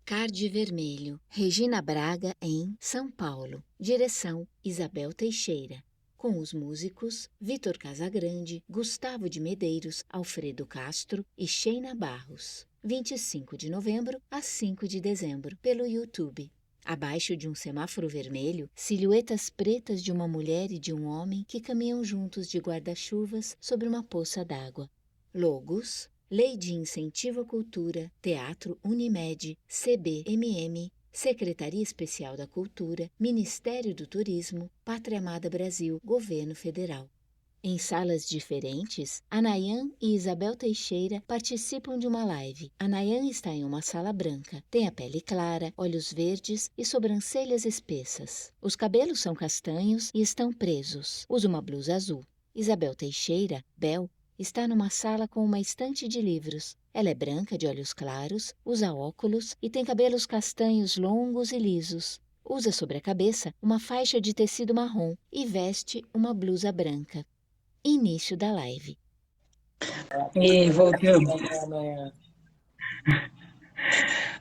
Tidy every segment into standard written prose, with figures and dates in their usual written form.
Card Vermelho, Regina Braga em São Paulo. Direção, Isabel Teixeira. Com os músicos Vitor Casagrande, Gustavo de Medeiros, Alfredo Castro e Sheina Barros. 25 de novembro a 5 de dezembro, pelo YouTube. Abaixo de um semáforo vermelho, silhuetas pretas de uma mulher e de um homem que caminham juntos de guarda-chuvas sobre uma poça d'água. Logos: Lei de Incentivo à Cultura, Teatro Unimed, CBMM, Secretaria Especial da Cultura, Ministério do Turismo, Pátria Amada Brasil, Governo Federal. Em salas diferentes, Anayan e Isabel Teixeira participam de uma live. Anayan está em uma sala branca. Tem a pele clara, olhos verdes e sobrancelhas espessas. Os cabelos são castanhos e estão presos. Usa uma blusa azul. Isabel Teixeira, Bel, está numa sala com uma estante de livros. Ela é branca, de olhos claros, usa óculos e tem cabelos castanhos longos e lisos. Usa sobre a cabeça uma faixa de tecido marrom e veste uma blusa branca. Início da live. E voltamos.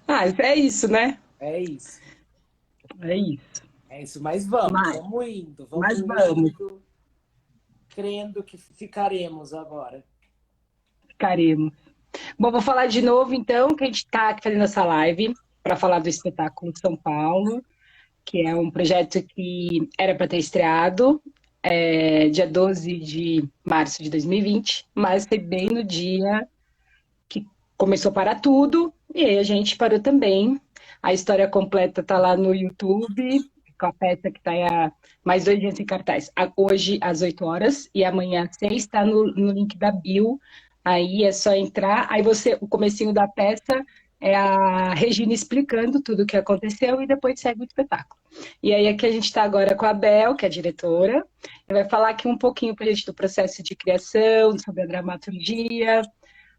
Ah, é isso, né? É isso. É isso. É isso, mas vamos indo, Mas vamos vamos. indo, crendo que ficaremos agora. Ficaremos. Bom, vou falar de novo, então, que a gente está aqui fazendo essa live para falar do espetáculo de São Paulo, que é um projeto que era para ter estreado dia 12 de março de 2020, mas foi bem no dia que começou a parar tudo, e aí a gente parou também. A história completa está lá no YouTube, com a peça que está há mais 2 dias em cartaz. Hoje, às 8 horas, e amanhã, às 6, está no link da bio. Aí é só entrar, aí o comecinho da peça é a Regina explicando tudo o que aconteceu e depois segue o espetáculo. E aí aqui a gente está agora com a Bel, que é a diretora, e vai falar aqui um pouquinho para a gente do processo de criação, sobre a dramaturgia.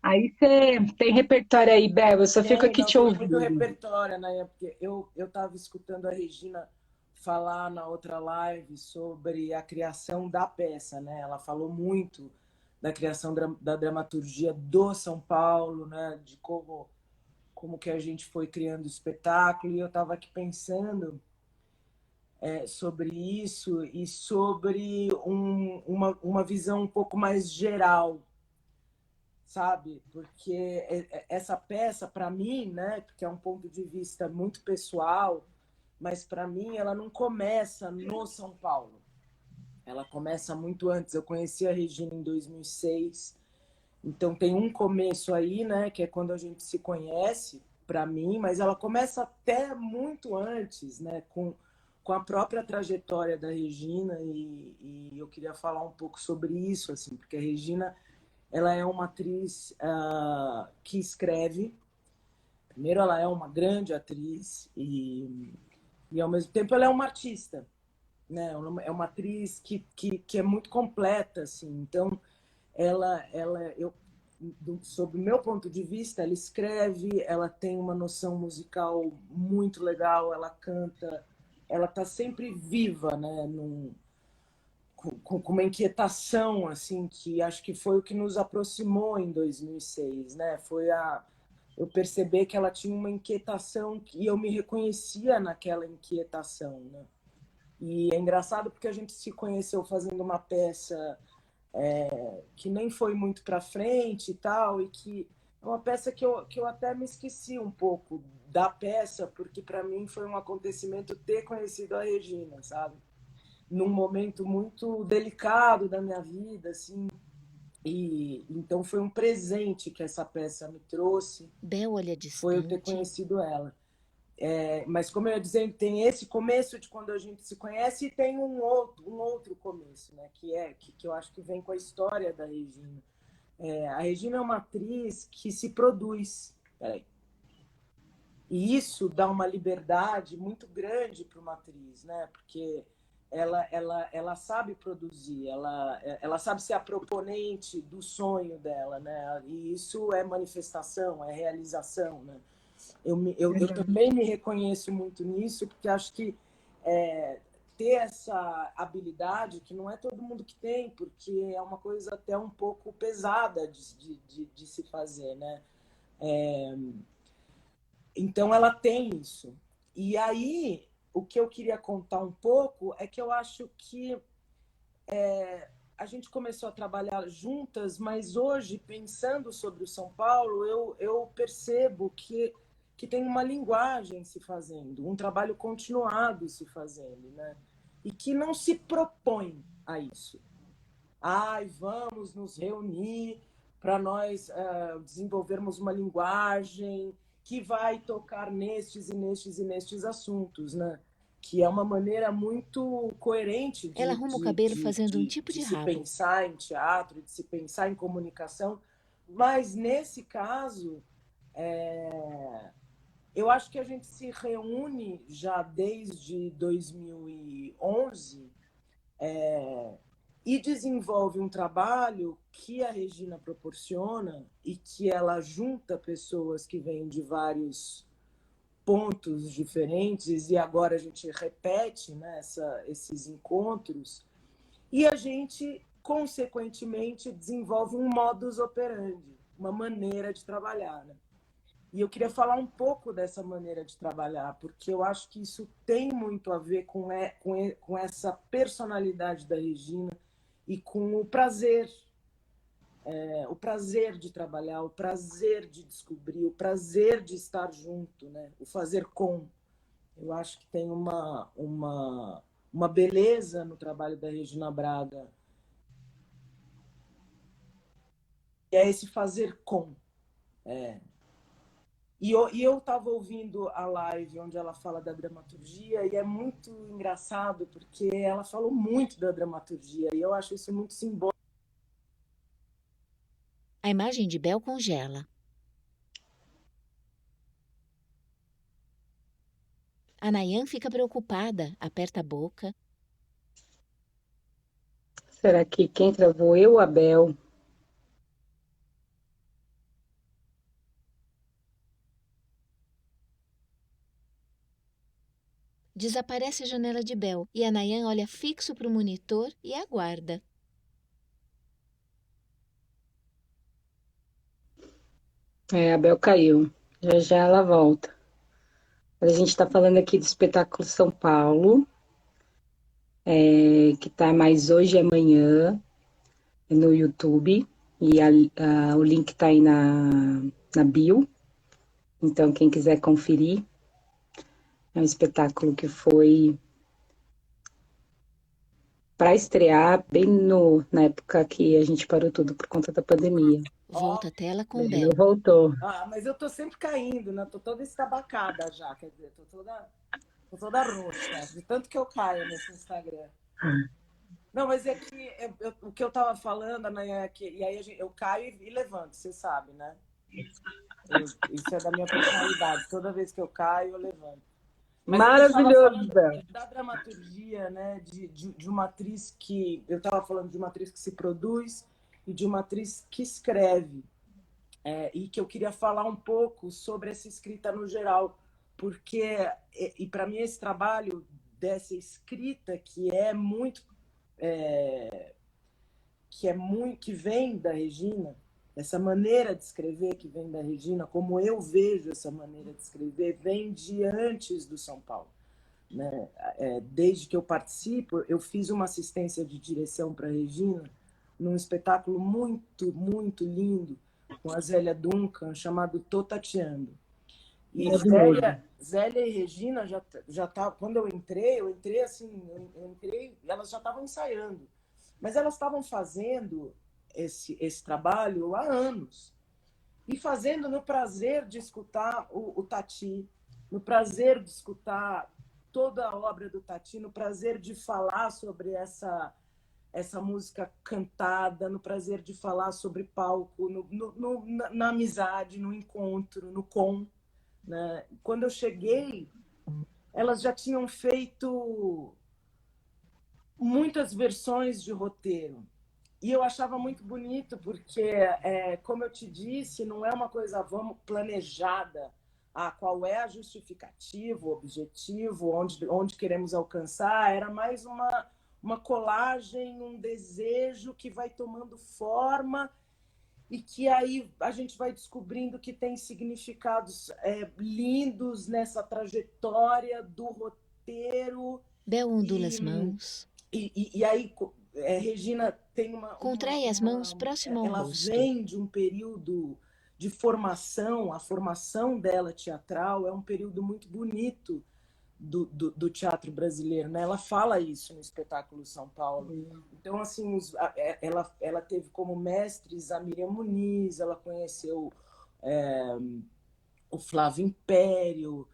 Aí você tem repertório aí, Bel, eu só fico aqui te Tem muito ouvindo. repertório, né? Porque eu estava escutando a Regina falar na outra live sobre a criação da peça, né? Ela falou muito da criação da dramaturgia do São Paulo, né? De como que a gente foi criando o espetáculo, e eu estava aqui pensando sobre isso e sobre uma visão um pouco mais geral, sabe? Porque essa peça, para mim, né, porque é um ponto de vista muito pessoal, mas para mim ela não começa no São Paulo. Ela começa muito antes. Eu conheci a Regina em 2006, então tem um começo aí, né, que é quando a gente se conhece, para mim, mas ela começa até muito antes, né, com a própria trajetória da Regina, e eu queria falar um pouco sobre isso, assim, porque a Regina, ela é uma atriz que escreve. Primeiro, ela é uma grande atriz e ao mesmo tempo ela é uma artista, né? É uma atriz que é muito completa, assim. Então, sob o meu ponto de vista, ela escreve, ela tem uma noção musical muito legal, ela canta, ela está sempre viva, né? Com uma inquietação, assim, que acho que foi o que nos aproximou em 2006, né? Foi eu perceber que ela tinha uma inquietação e eu me reconhecia naquela inquietação, né? E é engraçado porque a gente se conheceu fazendo uma peça que nem foi muito para frente e tal, e que é uma peça que eu até me esqueci um pouco da peça, porque para mim foi um acontecimento ter conhecido a Regina, sabe? Num momento muito delicado da minha vida, assim, e então foi um presente que essa peça me trouxe, Bel olha foi eu ter distante. conhecido ela. Mas como eu ia dizendo, tem esse começo de quando a gente se conhece e tem um outro começo, né? Que eu acho que vem com a história da Regina. A Regina é uma atriz que se produz. Peraí. E isso dá uma liberdade muito grande para uma atriz, né? Porque ela sabe produzir, ela sabe ser a proponente do sonho dela, né? E isso é manifestação, é realização, né? Eu também me reconheço muito nisso, porque acho que ter essa habilidade, que não é todo mundo que tem, porque é uma coisa até um pouco pesada de se fazer, né? Então, ela tem isso. E aí, o que eu queria contar um pouco é que eu acho que a gente começou a trabalhar juntas, mas hoje, pensando sobre o São Paulo, eu percebo que tem uma linguagem se fazendo, um trabalho continuado se fazendo, né? E que não se propõe a isso. Ai, vamos nos reunir para nós desenvolvermos uma linguagem que vai tocar nestes e nestes e nestes assuntos, né? Que é uma maneira muito coerente Ela arruma o cabelo fazendo um tipo de de se rabo. pensar em teatro, de se pensar em comunicação, mas nesse caso, eu acho que a gente se reúne já desde 2011 e desenvolve um trabalho que a Regina proporciona e que ela junta pessoas que vêm de vários pontos diferentes e agora a gente repete, né, esses encontros e a gente, consequentemente, desenvolve um modus operandi, uma maneira de trabalhar, né? E eu queria falar um pouco dessa maneira de trabalhar, porque eu acho que isso tem muito a ver com essa personalidade da Regina e com o prazer de trabalhar, o prazer de descobrir, o prazer de estar junto, né? O fazer com. Eu acho que tem uma beleza no trabalho da Regina Braga. E é esse fazer com. E eu estava ouvindo a live onde ela fala da dramaturgia e é muito engraçado porque ela falou muito da dramaturgia e eu acho isso muito simbólico. A imagem de Bel congela. A Nayan fica preocupada, aperta a boca. Será que quem travou eu ou a Bel? Desaparece a janela de Bel e a Nayan olha fixo para o monitor e aguarda. A Bel caiu. Já já ela volta. A gente está falando aqui do espetáculo São Paulo, que está mais hoje e amanhã no YouTube. E o link está aí na bio. Então, quem quiser conferir, é um espetáculo que foi para estrear bem na época que a gente parou tudo por conta da pandemia. Volta a tela com Bel Bel. voltou. Mas eu tô sempre caindo, né? Tô toda estabacada já, quer dizer, tô toda roxa, de tanto que eu caio nesse Instagram. Não, mas é que o que eu tava falando, né, é que, e aí eu caio e levanto, você sabe, né? Isso é da minha personalidade. Toda vez que eu caio, eu levanto. Mas a gente estava Maravilhoso, falando Bel. da dramaturgia, né? De uma atriz que. Eu estava falando de uma atriz que se produz e de uma atriz que escreve. E que eu queria falar um pouco sobre essa escrita no geral, porque, e para mim, esse trabalho dessa escrita que vem da Regina, essa maneira de escrever que vem da Regina, como eu vejo essa maneira de escrever, vem de antes do São Paulo. Né? Desde que eu participo, eu fiz uma assistência de direção para a Regina num espetáculo muito, muito lindo com a Zélia Duncan, chamado Tô Tateando. E Zélia e Regina já tá, quando eu entrei assim, elas já estavam ensaiando, mas elas estavam fazendo esse trabalho há anos e fazendo no prazer de escutar o Tati, no prazer de escutar toda a obra do Tati, no prazer de falar sobre essa música cantada, no prazer de falar sobre palco, na amizade, no encontro, no né? Quando eu cheguei, elas já tinham feito muitas versões de roteiro. E eu achava muito bonito, porque, como eu te disse, não é uma coisa planejada. Qual é a justificativa, o objetivo, onde queremos alcançar. Era mais uma colagem, um desejo que vai tomando forma e que aí a gente vai descobrindo que tem significados lindos nessa trajetória do roteiro. Bel ondula as mãos, E aí, Regina tem contrai as mãos próximo ao ela rosto. vem de um período de formação, a formação dela teatral é um período muito bonito do teatro brasileiro, né? Ela fala isso no espetáculo São Paulo. Então, assim, ela teve como mestres a Miriam Muniz, ela conheceu o Flávio Império,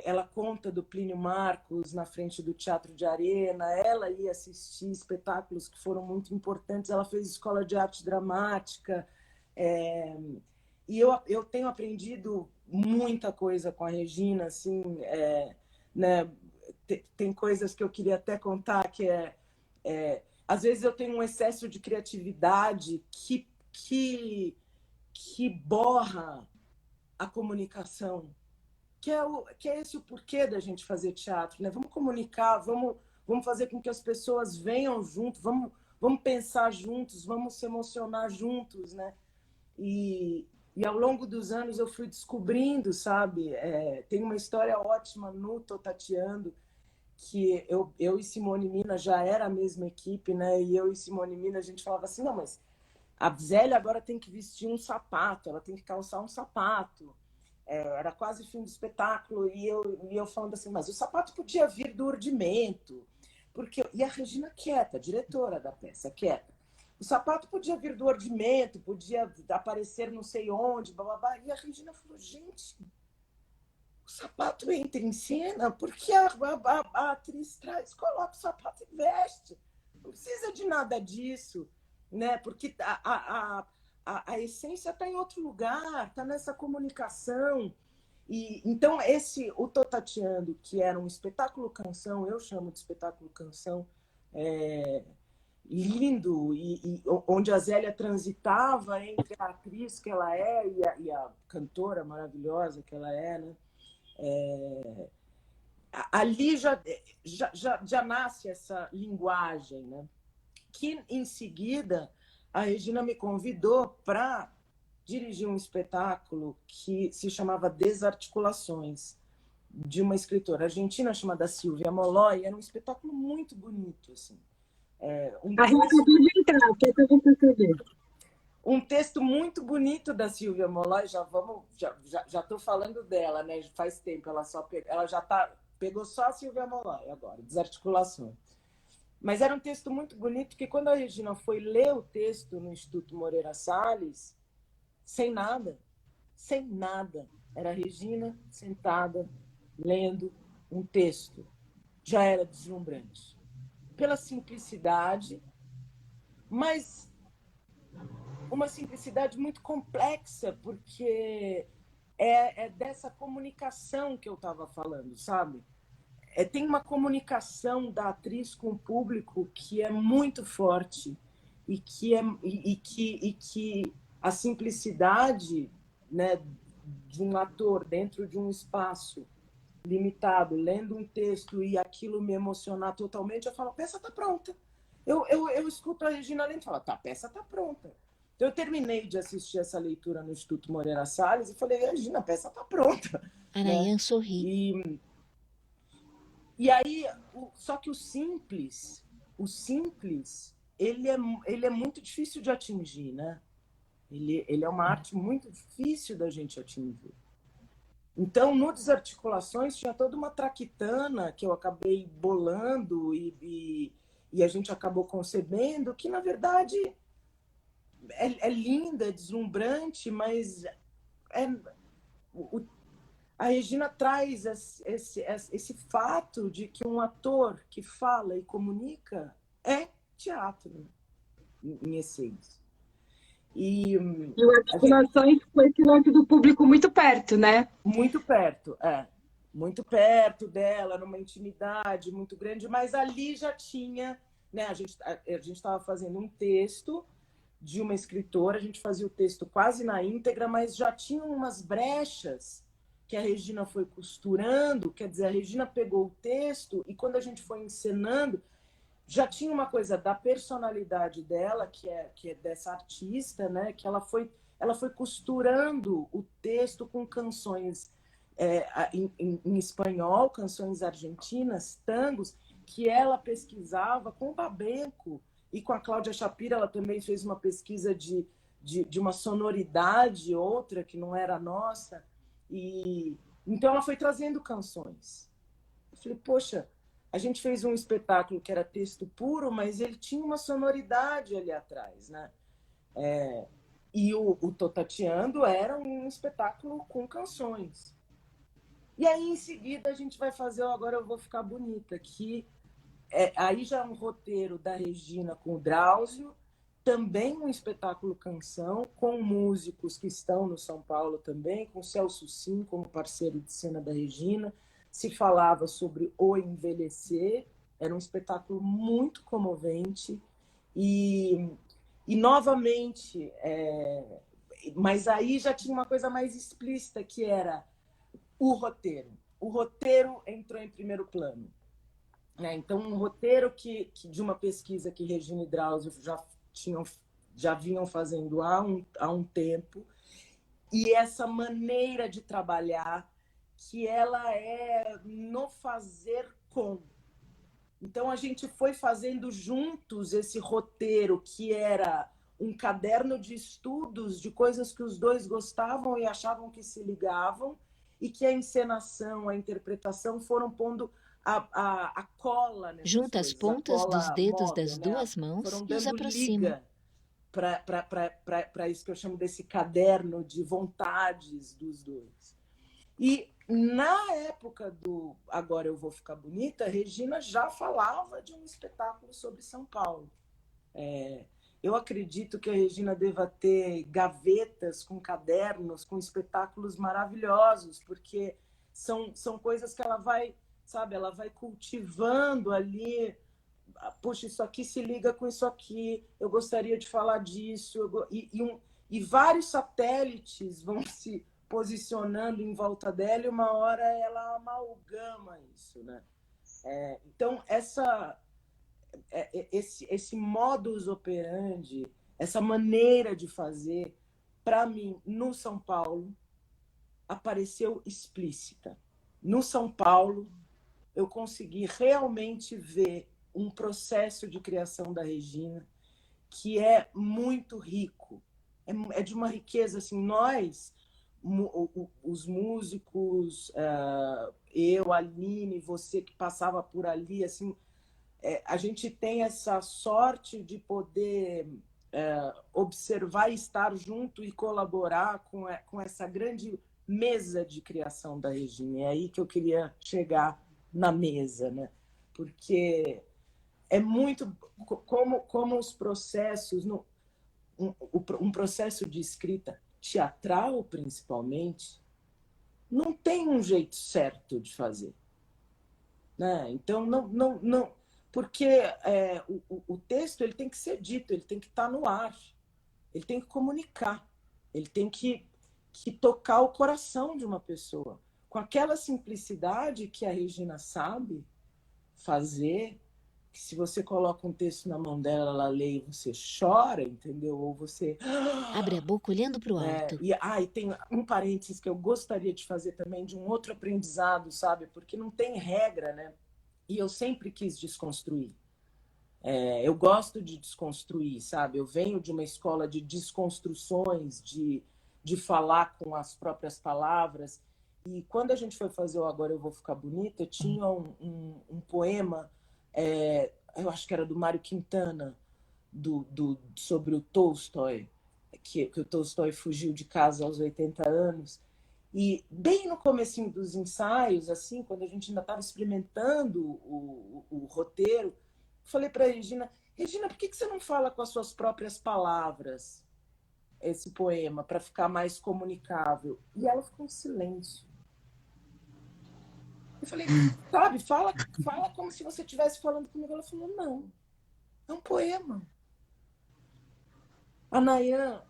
ela conta do Plínio Marcos na frente do Teatro de Arena, ela ia assistir espetáculos que foram muito importantes, ela fez escola de arte dramática, e eu tenho aprendido muita coisa com a Regina, assim, né? Tem coisas que eu queria até contar, que às vezes eu tenho um excesso de criatividade que borra a comunicação, que é esse o porquê da gente fazer teatro, né? Vamos comunicar, vamos fazer com que as pessoas venham junto, vamos pensar juntos, vamos se emocionar juntos, né? E ao longo dos anos eu fui descobrindo, sabe? Tem uma história ótima no Tô Tateando, que eu e Simone Mina já era a mesma equipe, né? E eu e Simone Mina, a gente falava assim, não, mas a Zélia agora tem que vestir um sapato, ela tem que calçar um sapato. Era quase fim do espetáculo, e eu falando assim, mas o sapato podia vir do urdimento, e a Regina quieta, diretora da peça, quieta. O sapato podia vir do ordimento, podia aparecer não sei onde, bababá. E a Regina falou, gente, o sapato entra em cena porque a atriz coloca o sapato e veste. Não precisa de nada disso, né? Porque a essência está em outro lugar, está nessa comunicação. E então o Tô Tateando, que era um espetáculo canção, eu chamo de espetáculo canção, lindo, e onde a Zélia transitava entre a atriz que ela é e a cantora maravilhosa que ela é, né? Ali já nasce essa linguagem, né? Que em seguida a Regina me convidou para dirigir um espetáculo que se chamava Desarticulações, de uma escritora argentina chamada Silvia Molloy. Era um espetáculo muito bonito, assim. Um texto muito bonito da Silvia Molloy. Já estou falando dela, né? Faz tempo, ela já pegou só a Silvia Molloy agora, Desarticulações. Mas era um texto muito bonito, que quando a Regina foi ler o texto no Instituto Moreira Salles, sem nada, era a Regina sentada, lendo um texto. Já era deslumbrante. Pela simplicidade, mas uma simplicidade muito complexa, porque é dessa comunicação que eu estava falando, sabe? Tem uma comunicação da atriz com o público que é muito forte e que a simplicidade, né, de um ator dentro de um espaço limitado, lendo um texto e aquilo me emocionar totalmente, eu falo, a peça está pronta. Eu escuto a Regina lendo e falo, a peça está pronta. Então, eu terminei de assistir essa leitura no Instituto Moreira Salles e falei, Regina, a peça está pronta. Arayan né? sorri. E aí, só que o simples, ele é muito difícil de atingir, né? Ele é uma arte muito difícil da gente atingir. Então, no Desarticulações, tinha toda uma traquitana que eu acabei bolando e a gente acabou concebendo, que, na verdade, é linda, é deslumbrante, mas a Regina traz esse fato de que um ator que fala e comunica é teatro, em essência. E o Articulações foi esse lance do público muito perto, né? Muito perto, muito perto dela, numa intimidade muito grande, mas ali já tinha, né? A gente estava fazendo um texto de uma escritora, a gente fazia o texto quase na íntegra, mas já tinha umas brechas que a Regina foi costurando, quer dizer, a Regina pegou o texto e quando a gente foi encenando, já tinha uma coisa da personalidade dela, que é dessa artista, né? Que ela foi costurando o texto com canções em espanhol, canções argentinas, tangos, que ela pesquisava com o Babenco e com a Cláudia Shapira. Ela também fez uma pesquisa de uma sonoridade, outra que não era nossa. E então ela foi trazendo canções. Eu falei, poxa, a gente fez um espetáculo que era texto puro, mas ele tinha uma sonoridade ali atrás, né? E o Tô Tateando era um espetáculo com canções. E aí, em seguida, a gente vai fazer o Agora Eu Vou Ficar Bonita, que aí já é um roteiro da Regina com o Drauzio, também um espetáculo canção, com músicos que estão no São Paulo também, com Celso Sim como parceiro de cena da Regina. Se falava sobre o envelhecer, era um espetáculo muito comovente. E novamente, mas aí já tinha uma coisa mais explícita, que era o roteiro. O roteiro entrou em primeiro plano. Então, um roteiro que de uma pesquisa que Regina e Drauzio já vinham fazendo há um tempo, e essa maneira de trabalhar, que ela é no fazer com. Então, a gente foi fazendo juntos esse roteiro, que era um caderno de estudos de coisas que os dois gostavam e achavam que se ligavam, e que a encenação, a interpretação foram pondo a cola nessas Junta as coisas, a pontas dos cola dedos móvel, das né? duas mãos Foram e os dando aproxima. liga para isso que eu chamo desse caderno de vontades dos dois. E na época do Agora Eu Vou Ficar Bonita, a Regina já falava de um espetáculo sobre São Paulo. Eu acredito que a Regina deva ter gavetas com cadernos, com espetáculos maravilhosos, porque são coisas que ela vai, sabe, ela vai cultivando ali. Puxa, isso aqui se liga com isso aqui, eu gostaria de falar disso. E vários satélites vão se posicionando em volta dela, e uma hora ela amalgama isso, né? Então, esse modus operandi, essa maneira de fazer, para mim, no São Paulo, apareceu explícita. No São Paulo, eu consegui realmente ver um processo de criação da Regina que é muito rico. É de uma riqueza, assim, nós, os músicos, eu, a Aline, você que passava por ali, assim, a gente tem essa sorte de poder observar, estar junto e colaborar com essa grande mesa de criação da Regina. É aí que eu queria chegar, na mesa, né? Porque é muito como os processos, um processo de escrita teatral, principalmente, não tem um jeito certo de fazer, né? Então, não, porque o texto ele tem que ser dito, ele tem que estar no ar, ele tem que comunicar, ele tem que tocar o coração de uma pessoa, com aquela simplicidade que a Regina sabe fazer, que se você coloca um texto na mão dela, ela lê e você chora, entendeu? Ou você... Abre a boca olhando para o alto. E tem um parênteses que eu gostaria de fazer também, de um outro aprendizado, sabe? Porque não tem regra, né? E eu sempre quis desconstruir. Eu gosto de desconstruir, sabe? Eu venho de uma escola de desconstruções, de falar com as próprias palavras. E quando a gente foi fazer o Agora Eu Vou Ficar Bonita, tinha um poema, eu acho que era do Mário Quintana, sobre o Tolstói, que o Tolstói fugiu de casa aos 80 anos. E bem no comecinho dos ensaios, assim, quando a gente ainda estava experimentando o roteiro, falei para a Regina, por que você não fala com as suas próprias palavras esse poema, para ficar mais comunicável? E ela ficou em silêncio. Eu falei, sabe, fala como se você estivesse falando comigo. Ela falou, não, é um poema. A Nayan,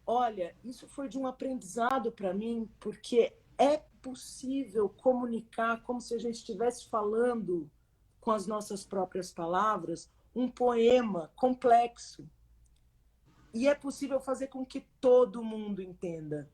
olha, isso foi de um aprendizado para mim, porque é possível comunicar como se a gente estivesse falando com as nossas próprias palavras, um poema complexo. E é possível fazer com que todo mundo entenda.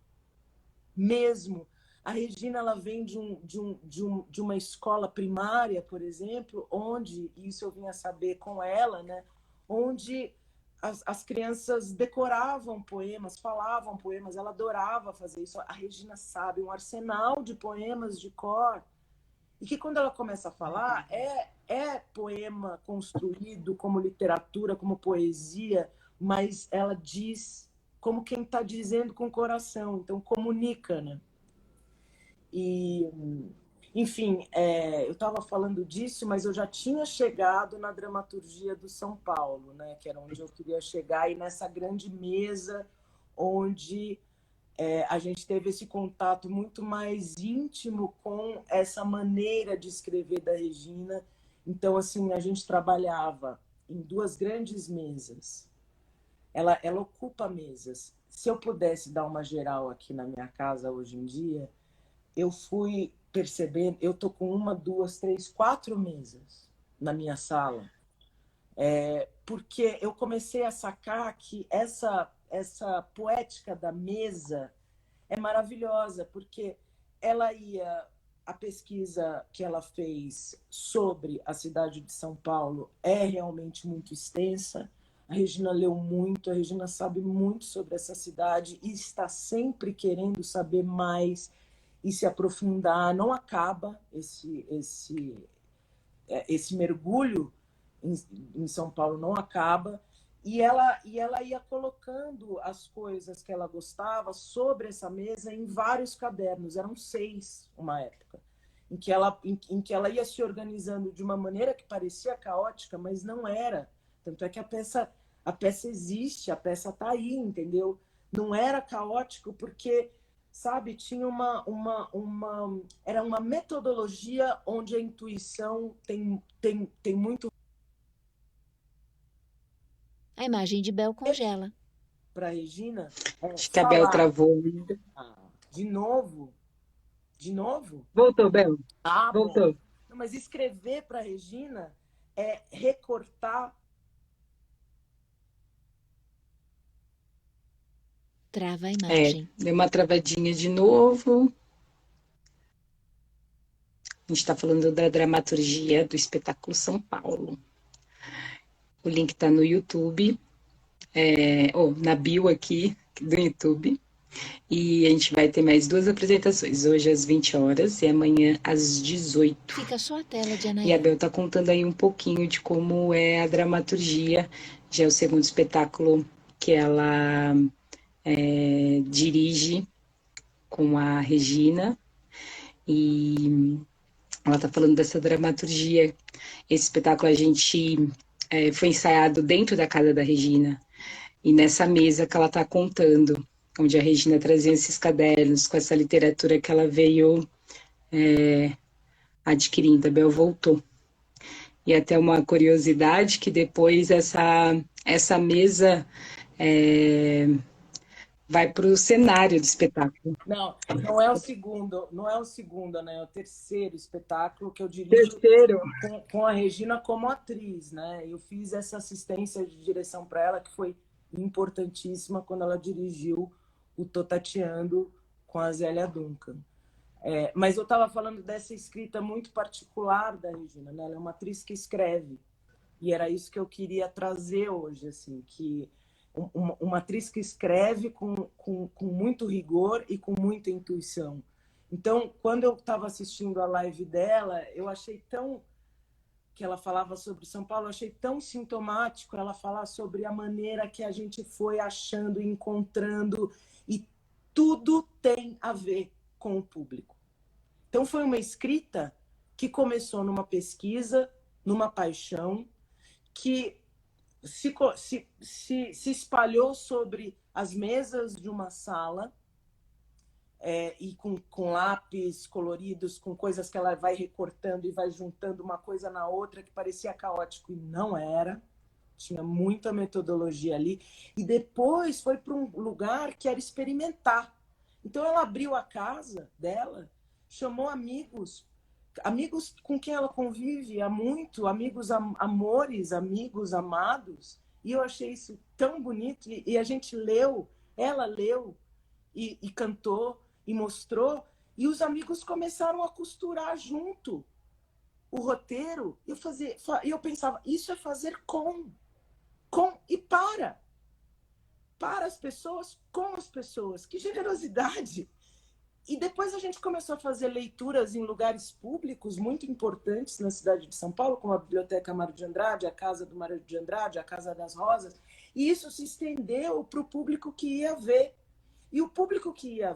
Mesmo. A Regina, ela vem de uma escola primária, por exemplo, onde, isso eu vim a saber com ela, né, onde as crianças decoravam poemas, falavam poemas, ela adorava fazer isso. A Regina sabe um arsenal de poemas de cor. E que quando ela começa a falar, é poema construído como literatura, como poesia, mas ela diz como quem está dizendo com o coração, então comunica, né? E, enfim, eu estava falando disso, mas eu já tinha chegado na dramaturgia do São Paulo, né? Que era onde eu queria chegar, e nessa grande mesa onde a gente teve esse contato muito mais íntimo com essa maneira de escrever da Regina. Então, assim, a gente trabalhava em duas grandes mesas. Ela ocupa mesas. Se eu pudesse dar uma geral aqui na minha casa hoje em dia, eu fui percebendo, eu tô com 1, 2, 3, 4 mesas na minha sala, porque eu comecei a sacar que essa poética da mesa é maravilhosa, porque a pesquisa que ela fez sobre a cidade de São Paulo é realmente muito extensa. A Regina leu muito, a Regina sabe muito sobre essa cidade e está sempre querendo saber mais e se aprofundar. Não acaba esse mergulho em São Paulo, não acaba. E ela ia colocando as coisas que ela gostava sobre essa mesa em vários cadernos. Eram 6, uma época, em que ela ia se organizando de uma maneira que parecia caótica, mas não era. Tanto é que a peça existe, a peça está aí, entendeu? Não era caótico porque, sabe, tinha era uma metodologia onde a intuição tem muito. A imagem de Bel congela. Para Regina, Acho que a Bel falar. travou. De novo? De novo? Voltou, Bel. Ah, Voltou. bom. Não, mas escrever para Regina é recortar. Trava a imagem. Deu uma travadinha de novo. A gente está falando da dramaturgia do espetáculo São Paulo. O link está no YouTube, na bio aqui do YouTube. E a gente vai ter mais 2 apresentações, hoje às 20 horas e amanhã às 18. Fica só a tela de E a Anaí. Bel está contando aí um pouquinho de como é a dramaturgia. Já é o segundo espetáculo que ela dirige com a Regina. E ela está falando dessa dramaturgia. Esse espetáculo a gente foi ensaiado dentro da casa da Regina. E nessa mesa que ela está contando, onde a Regina trazia esses cadernos com essa literatura que ela veio adquirindo. A Bel voltou. E até uma curiosidade que depois essa mesa vai para o cenário do espetáculo. Não é o segundo, né? É o terceiro espetáculo que eu dirijo com a Regina como atriz, né? Eu fiz essa assistência de direção para ela, que foi importantíssima quando ela dirigiu o Tô Tateando com a Zélia Duncan. Mas eu estava falando dessa escrita muito particular da Regina, né? Ela é uma atriz que escreve, e era isso que eu queria trazer hoje, assim, que uma atriz que escreve com muito rigor e com muita intuição. Então, quando eu estava assistindo a live dela, eu achei que ela falava sobre São Paulo, eu achei tão sintomático ela falar sobre a maneira que a gente foi achando, encontrando, e tudo tem a ver com o público. Então, foi uma escrita que começou numa pesquisa, numa paixão, que se espalhou sobre as mesas de uma sala, e com lápis coloridos, com coisas que ela vai recortando e vai juntando uma coisa na outra, que parecia caótico e não era. Tinha muita metodologia ali. E depois foi para um lugar que era experimentar. Então ela abriu a casa dela, chamou amigos, amigos com quem ela convive há muito, amigos amores, amigos amados, e eu achei isso tão bonito, e a gente leu, ela leu, e cantou, e mostrou, e os amigos começaram a costurar junto o roteiro, e eu pensava, isso é fazer com e para as pessoas, com as pessoas, que generosidade! E depois a gente começou a fazer leituras em lugares públicos muito importantes na cidade de São Paulo, como a Biblioteca Mário de Andrade, a Casa do Mário de Andrade, a Casa das Rosas, e isso se estendeu para o público que ia ver. E o público que ia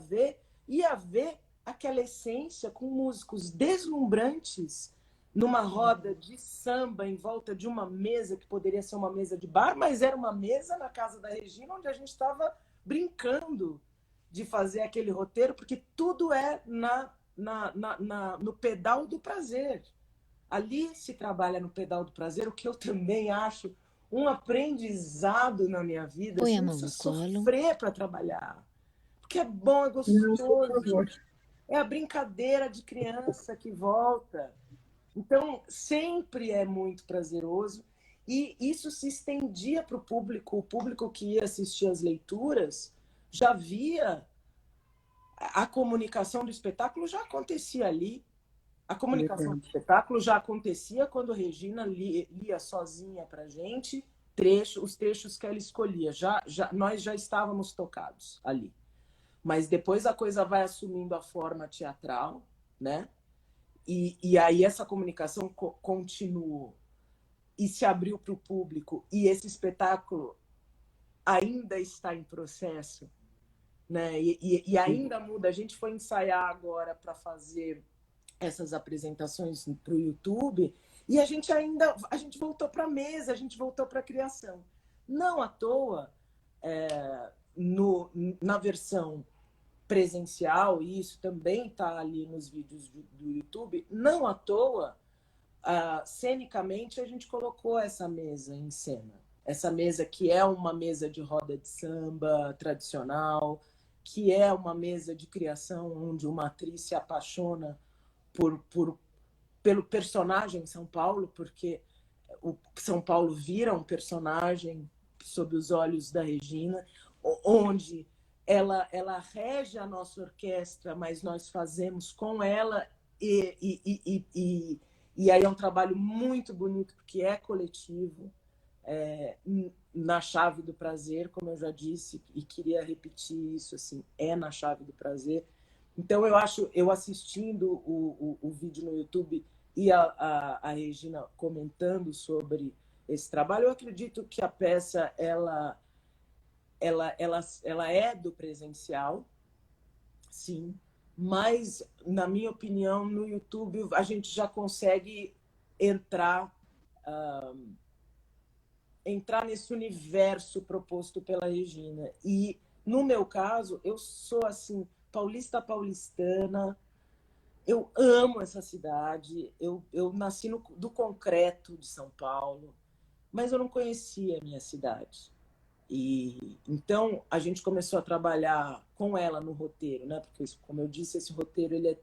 ver aquela essência com músicos deslumbrantes numa roda de samba em volta de uma mesa que poderia ser uma mesa de bar, mas era uma mesa na casa da Regina onde a gente estava brincando de fazer aquele roteiro, porque tudo é no pedal do prazer. Ali se trabalha no pedal do prazer, o que eu também acho um aprendizado na minha vida. Põe Você a não mão precisa no colo. sofrer para trabalhar, porque é bom, é Não, por gostoso. favor. É a brincadeira de criança que volta. Então, sempre é muito prazeroso. E isso se estendia para o público que ia assistir às leituras já via a comunicação do espetáculo, já acontecia ali. A comunicação do espetáculo já acontecia quando a Regina lia sozinha para a gente os trechos que ela escolhia. Nós já estávamos tocados ali. Mas depois a coisa vai assumindo a forma teatral, né? E aí essa comunicação continuou e se abriu para o público. E esse espetáculo ainda está em processo, né? E ainda muda. A gente foi ensaiar agora para fazer essas apresentações para o YouTube e a gente voltou para a mesa, a gente voltou para a criação. Não à toa, na versão presencial, e isso também está ali nos vídeos do YouTube, não à toa, cenicamente, a gente colocou essa mesa em cena. Essa mesa que é uma mesa de roda de samba tradicional, que é uma mesa de criação onde uma atriz se apaixona pelo personagem São Paulo, porque o São Paulo vira um personagem sob os olhos da Regina, onde ela rege a nossa orquestra, mas nós fazemos com ela, e aí é um trabalho muito bonito, porque é coletivo, na chave do prazer, como eu já disse, e queria repetir isso, assim, é na chave do prazer. Então, eu assistindo o vídeo no YouTube e a Regina comentando sobre esse trabalho, eu acredito que a peça ela é do presencial, sim, mas, na minha opinião, no YouTube a gente já consegue entrar nesse universo proposto pela Regina. E, no meu caso, eu sou assim, paulistana, eu amo essa cidade, eu nasci do concreto de São Paulo, mas eu não conhecia a minha cidade. E então a gente começou a trabalhar com ela no roteiro, né? Porque, como eu disse, esse roteiro ele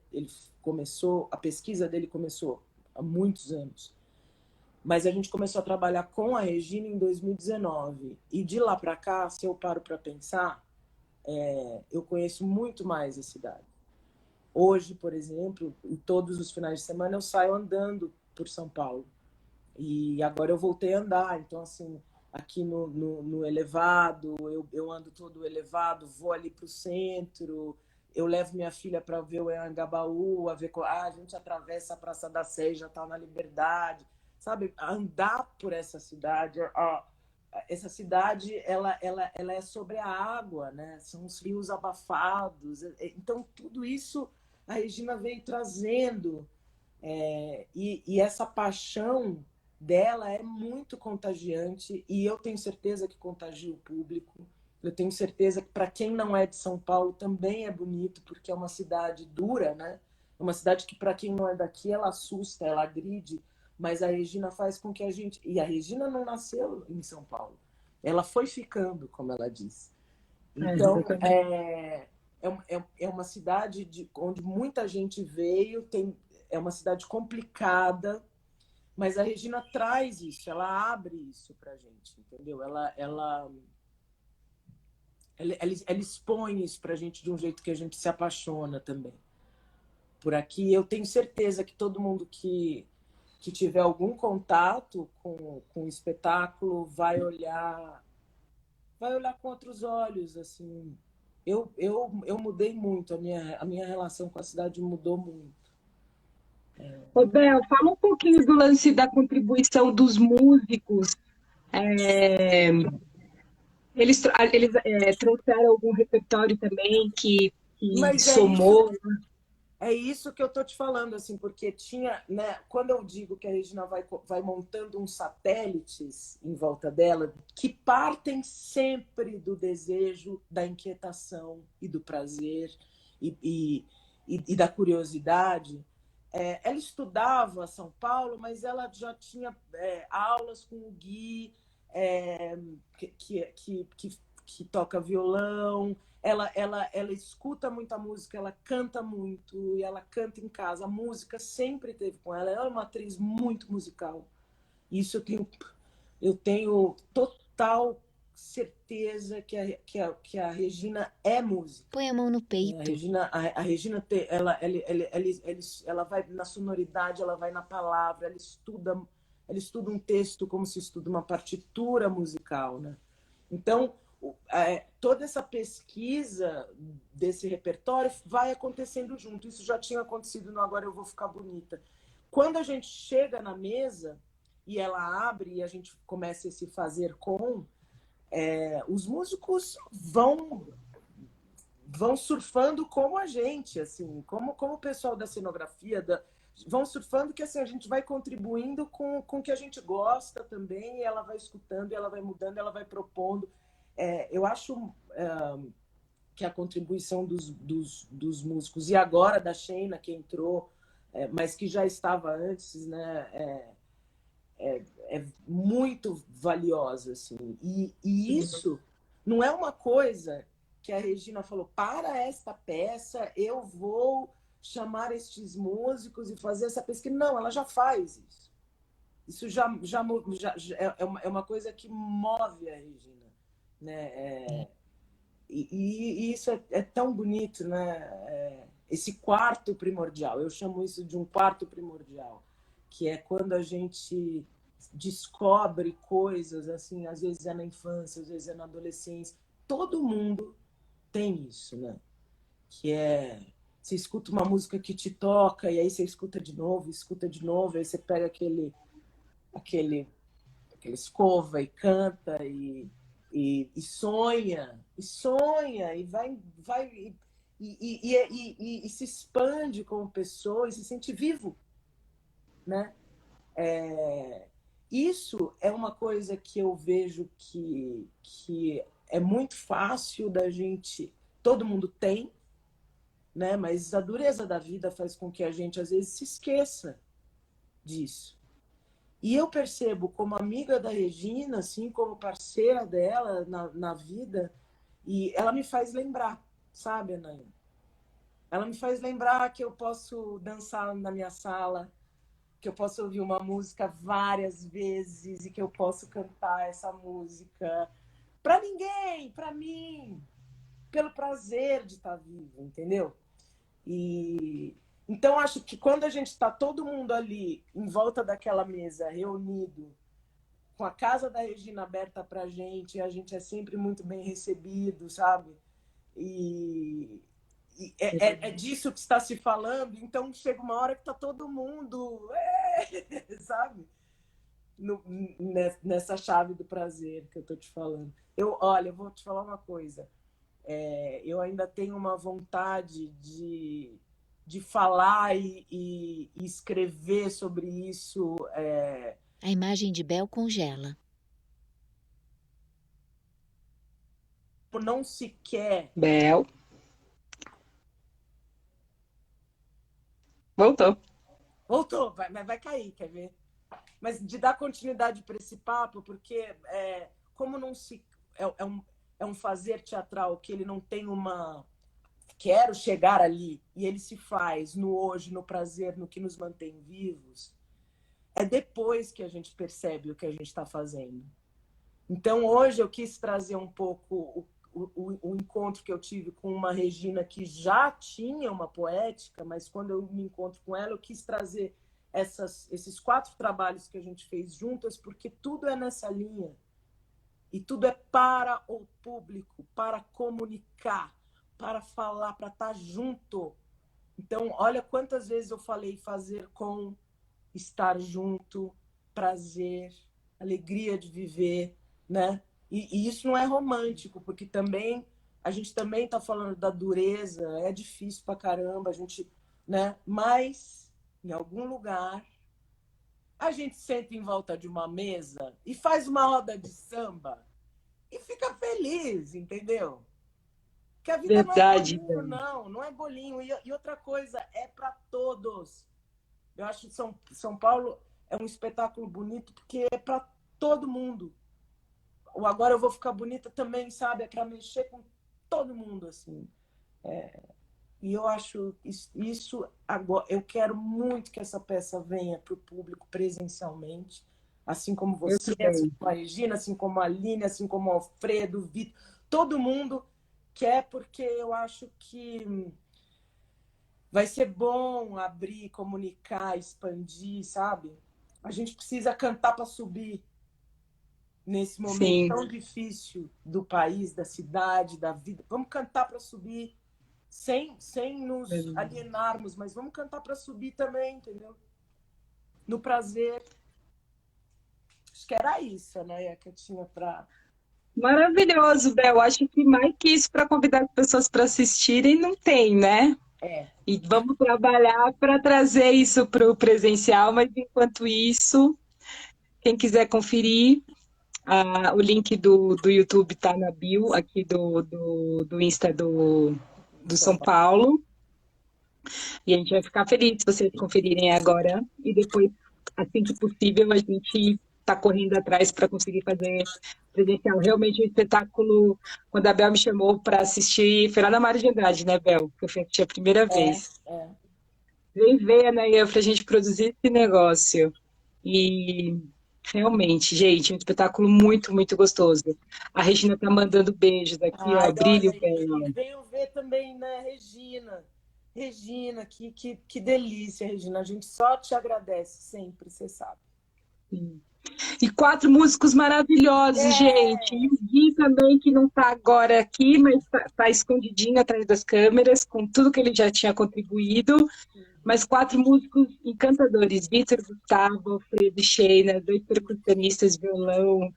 começou, a pesquisa dele começou há muitos anos. Mas a gente começou a trabalhar com a Regina em 2019. E de lá para cá, se eu paro para pensar, eu conheço muito mais a cidade. Hoje, por exemplo, em todos os finais de semana eu saio andando por São Paulo. E agora eu voltei a andar, então assim, aqui no elevado, eu ando todo o elevado, vou ali para o centro, eu levo minha filha para ver o Anhangabaú, a gente atravessa a Praça da Sé, já está na Liberdade, sabe? Andar por essa cidade, essa cidade ela é sobre a água, né? São os rios abafados, então tudo isso a Regina veio trazendo, e essa paixão dela é muito contagiante, e eu tenho certeza que contagia o público. Eu tenho certeza que para quem não é de São Paulo também é bonito, porque é uma cidade dura, né? É uma cidade que para quem não é daqui ela assusta, ela agride, mas a Regina faz com que a gente... E a Regina não nasceu em São Paulo, ela foi ficando, como ela disse. Então, é uma cidade onde muita gente veio, é uma cidade complicada, mas a Regina traz isso, ela abre isso pra gente, entendeu? Ela expõe isso pra gente de um jeito que a gente se apaixona também. Por aqui, eu tenho certeza que todo mundo que tiver algum contato com o espetáculo vai olhar com outros olhos, assim. Eu mudei muito, a minha relação com a cidade mudou muito. Ô, Bel, fala um pouquinho do lance da contribuição dos músicos. É, eles trouxeram algum repertório também que Mas é isso, somou? é isso que eu tô te falando, assim, porque tinha, né, quando eu digo que a Regina vai montando uns satélites em volta dela, que partem sempre do desejo, da inquietação e do prazer e da curiosidade. Ela estudava São Paulo, mas ela já tinha aulas com o Gui, que, que, que, que toca violão. Ela escuta muita música, ela canta muito, e ela canta em casa. A música sempre teve com ela. Ela é uma atriz muito musical. Isso eu tenho total certeza que a Regina é música. Põe a mão no peito. A Regina ela vai na sonoridade, ela vai na palavra, ela estuda um texto como se estuda uma partitura musical, né? Então, toda essa pesquisa desse repertório vai acontecendo junto. Isso já tinha acontecido no Agora Eu Vou Ficar Bonita. Quando a gente chega na mesa e ela abre e a gente começa a se fazer com, os músicos vão surfando como a gente, assim, como o pessoal da cenografia, vão surfando, que assim, a gente vai contribuindo com o que a gente gosta também, e ela vai escutando, e ela vai mudando, ela vai propondo. Eu acho que a contribuição dos músicos, e agora da Sheina, que entrou, mas que já estava antes, né, é muito valiosa, assim. E isso não é uma coisa que a Regina falou, para esta peça eu vou chamar estes músicos e fazer essa pesquisa. Não, ela já faz isso. Isso já é uma coisa que move a Regina, né? E isso é tão bonito, né? Esse quarto primordial, eu chamo isso de um quarto primordial, que é quando a gente descobre coisas, assim, às vezes é na infância, às vezes é na adolescência. Todo mundo tem isso, né? Que você escuta uma música que te toca, e aí você escuta de novo, aí você pega aquele escova e canta e sonha, e vai e se expande como pessoa e se sente vivo, né? Isso é uma coisa que eu vejo que é muito fácil da gente, todo mundo tem, né? Mas a dureza da vida faz com que a gente às vezes se esqueça disso. E eu percebo como amiga da Regina, assim, como parceira dela na vida, e ela me faz lembrar, sabe, Anaí? Ela me faz lembrar que eu posso dançar na minha sala, que eu posso ouvir uma música várias vezes e que eu posso cantar essa música para ninguém, para mim, pelo prazer de estar vivo, entendeu? E então acho que quando a gente está todo mundo ali em volta daquela mesa, reunido, com a casa da Regina aberta para a gente é sempre muito bem recebido, sabe? E é disso que está se falando, então chega uma hora que está todo mundo, sabe? Nessa chave do prazer que eu estou te falando. Olha, eu vou te falar uma coisa. Eu ainda tenho uma vontade de falar e escrever sobre isso. A imagem de Bel congela. Não se quer. Bel. Voltou. Voltou, vai cair, quer ver? Mas de dar continuidade para esse papo, porque como não se. É um fazer teatral que ele não tem uma quero chegar ali, e ele se faz no hoje, no prazer, no que nos mantém vivos, é depois que a gente percebe o que a gente está fazendo. Então, hoje eu quis trazer um pouco o encontro que eu tive com uma Regina que já tinha uma poética, mas quando eu me encontro com ela, eu quis trazer esses 4 trabalhos que a gente fez juntas, porque tudo é nessa linha. E tudo é para o público, para comunicar, para falar, para estar junto. Então, olha quantas vezes eu falei fazer com, estar junto, prazer, alegria de viver, né? E isso não é romântico, porque também a gente também está falando da dureza, é difícil pra caramba, a gente, né? Mas em algum lugar a gente senta em volta de uma mesa e faz uma roda de samba e fica feliz, entendeu? Que a vida não é Verdade, bolinho, Bel. não é bolinho. E outra coisa, é para todos. Eu acho que São Paulo é um espetáculo bonito porque é para todo mundo. O Agora Eu Vou Ficar Bonita também, sabe? É para mexer com todo mundo, assim. E eu acho isso agora. Eu quero muito que essa peça venha para o público presencialmente, assim como Eu você, assim também. como a Regina, assim como a Aline, assim como o Alfredo, o Vitor, todo mundo quer, porque eu acho que vai ser bom abrir, comunicar, expandir, sabe? A gente precisa cantar para subir nesse momento Sim. tão difícil do país, da cidade, da vida. Vamos cantar para subir, sem nos alienarmos, mas vamos cantar para subir também, entendeu? No prazer. Acho que era isso, né, que eu tinha para. Maravilhoso, Bel. Acho que mais que isso para convidar as pessoas para assistirem não tem, né? É. E vamos trabalhar para trazer isso para o presencial, mas enquanto isso, quem quiser conferir, o link do YouTube está na bio aqui do Insta do São São Paulo. Paulo. E a gente vai ficar feliz se vocês conferirem agora. E depois, assim que possível, a gente está correndo atrás para conseguir fazer presencial. Realmente, o espetáculo, quando a Bel me chamou para assistir, foi lá na Mário de Andrade, né, Bel? Que eu fui assistir a primeira vez. É. Vem ver, né, para a gente produzir esse negócio. E realmente, gente, é um espetáculo muito, muito gostoso. A Regina tá mandando beijos aqui, ó. Ai, olha Brilho, aí. E Bel. venho ver também, né, Regina. Regina, que delícia, Regina. A gente só te agradece sempre, você sabe. E 4 músicos maravilhosos, gente. E É, o Gui também, que não está agora aqui, mas está escondidinho atrás das câmeras, com tudo que ele já tinha contribuído. Mas 4 músicos encantadores: Vitor, Gustavo, Alfredo e Sheina, 2 percussionistas, violão,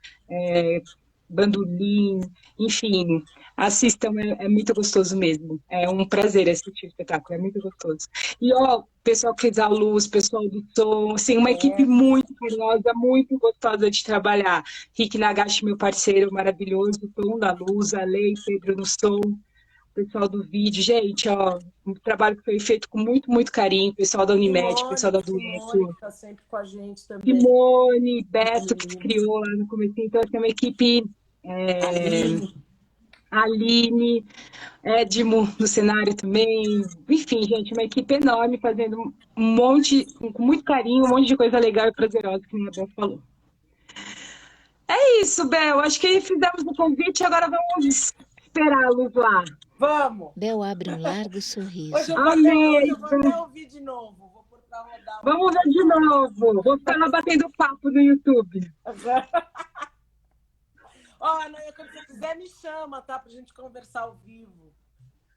bandolim, enfim. Assistam, é muito gostoso mesmo. É um prazer assistir o espetáculo, é muito gostoso. E ó, o pessoal que fez a luz, o pessoal do som, assim, uma equipe é. muito carinhosa, muito gostosa de trabalhar. Rick Nagashi, meu parceiro maravilhoso, Tom da luz, a Lei, Pedro no som, o pessoal do vídeo. Gente, ó, um trabalho que foi feito com muito, muito carinho, o pessoal da Unimed, o pessoal da Simone Dueto, que tá sempre com a gente também. Simone, Beto, que Aline. criou lá no começo. Então, assim, é uma equipe, Aline. Aline, Edmo no cenário também. Enfim, gente, uma equipe enorme fazendo um monte, com muito carinho, um monte de coisa legal e prazerosa, que a Bel falou. É isso, Bel. Acho que fizemos o convite, agora vamos esperá-los lá. Vamos! Bel abre um largo Hoje sorriso. Amém! eu vou até ouvir de novo. Vou pôr pra rodar. Vamos ver de novo. Vou ficar lá batendo papo no YouTube. Ó, Anaia, quando você quiser, me chama, tá? Pra gente conversar ao vivo.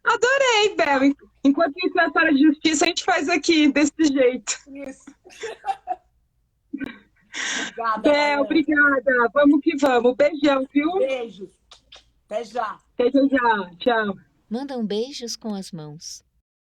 Adorei, Bel. Enquanto isso, na sala de justiça, a gente faz aqui, desse jeito. Isso. Obrigada, Bel, Anaia. obrigada. Vamos que vamos. Beijão, viu? Beijos. Até já. Até já. Tchau. Mandam beijos com as mãos.